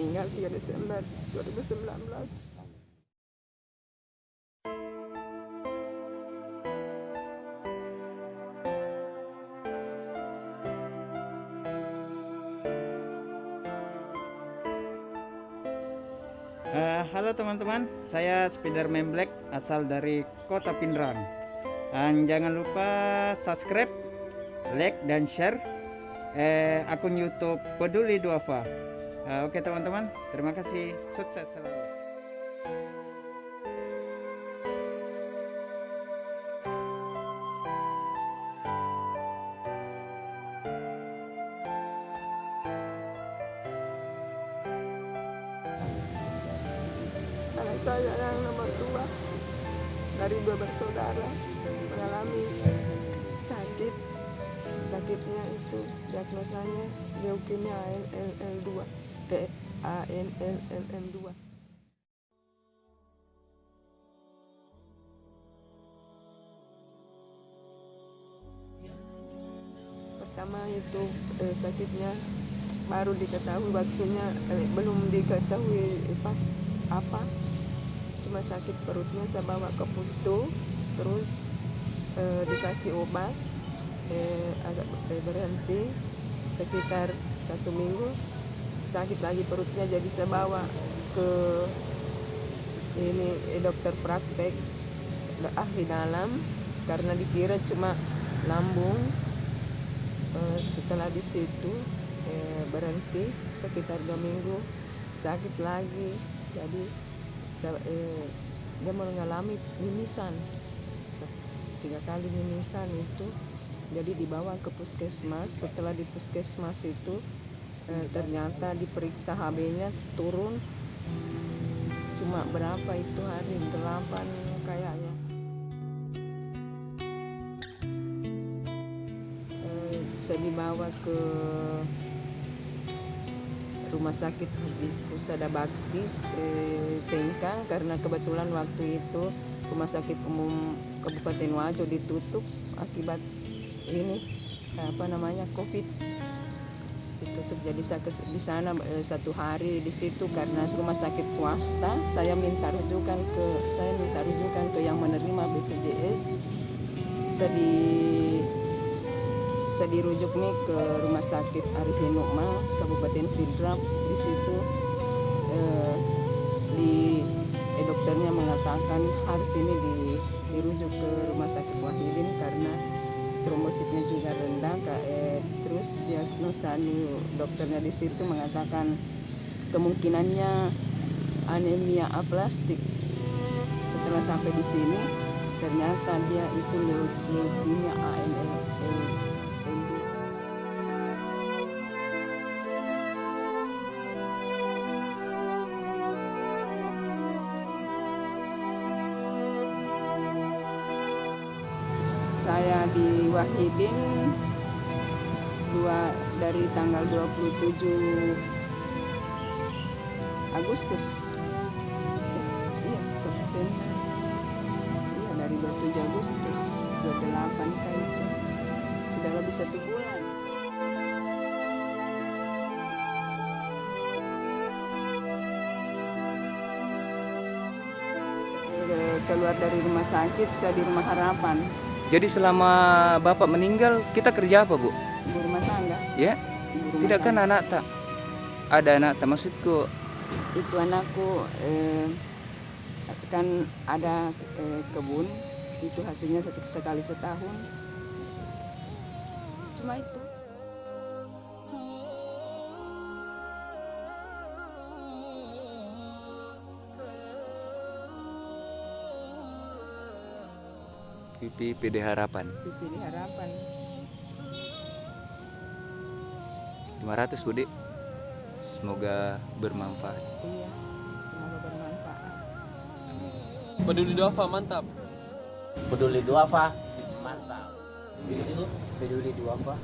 meninggal 3 Desember 2019. Halo teman-teman, saya Spiderman Black asal dari Kota Pindrang. Dan jangan lupa subscribe, like dan share akun YouTube Peduli Duafa. Oke teman-teman, terima kasih, sukses selalu. Anak saya yang nomor 2 dari 2 bersaudara mengalami sakitnya itu diagnosanya leukemia ANLL2 ANLLM2. Pertama itu sakitnya baru diketahui waktunya, belum diketahui pas apa, cuma sakit perutnya. Saya bawa ke pustu, terus dikasih obat, agak berhenti sekitar 1 minggu, sakit lagi perutnya. Jadi saya bawa ke ini dokter praktek ahli dalam karena dikira cuma lambung. Setelah di situ berhenti sekitar 2 minggu, sakit lagi. Jadi dia mengalami mimisan 3 kali mimisan itu. Jadi dibawa ke puskesmas. Setelah di puskesmas itu ternyata diperiksa HB-nya turun cuma berapa itu hari 8 kayaknya. Saya dibawa ke rumah sakit Husada Bakti Sengkang karena kebetulan waktu itu rumah sakit umum Kabupaten Wajo ditutup akibat ini COVID ditutup. Jadi saya di sana 1 hari di situ karena rumah sakit swasta. Saya minta rujukan ke yang menerima BPJS. Saya dirujuk nih ke rumah sakit Arifin Nukma Kabupaten Sidrap. Di situ dokternya mengatakan harus ini dirujuk ke rumah sakit Wahidin karena trombositnya juga rendah. Terus diagnosa dokternya di situ mengatakan kemungkinannya anemia aplastik. Setelah sampai di sini ternyata dia itu leukemia ANL. Saya di Wahidin dari tanggal 27 Agustus. September. Dari 27 Agustus 28 kayak itu. Sudah lebih 1 bulan. Keluar dari rumah sakit, saya di Rumah Harapan. Jadi selama Bapak meninggal kita kerja apa, Bu? Ibu rumah tangga. Ya? Tidak kan anak tak? Ada anak tak, maksudku? Itu anakku kan ada kebun, itu hasilnya sekali setahun. Cuma itu. PD Harapan. PD Harapan. 500, Budi. Semoga bermanfaat. Iya, semoga bermanfaat. Peduli Duafa mantap. Peduli Duafa mantap. Peduli Duafa.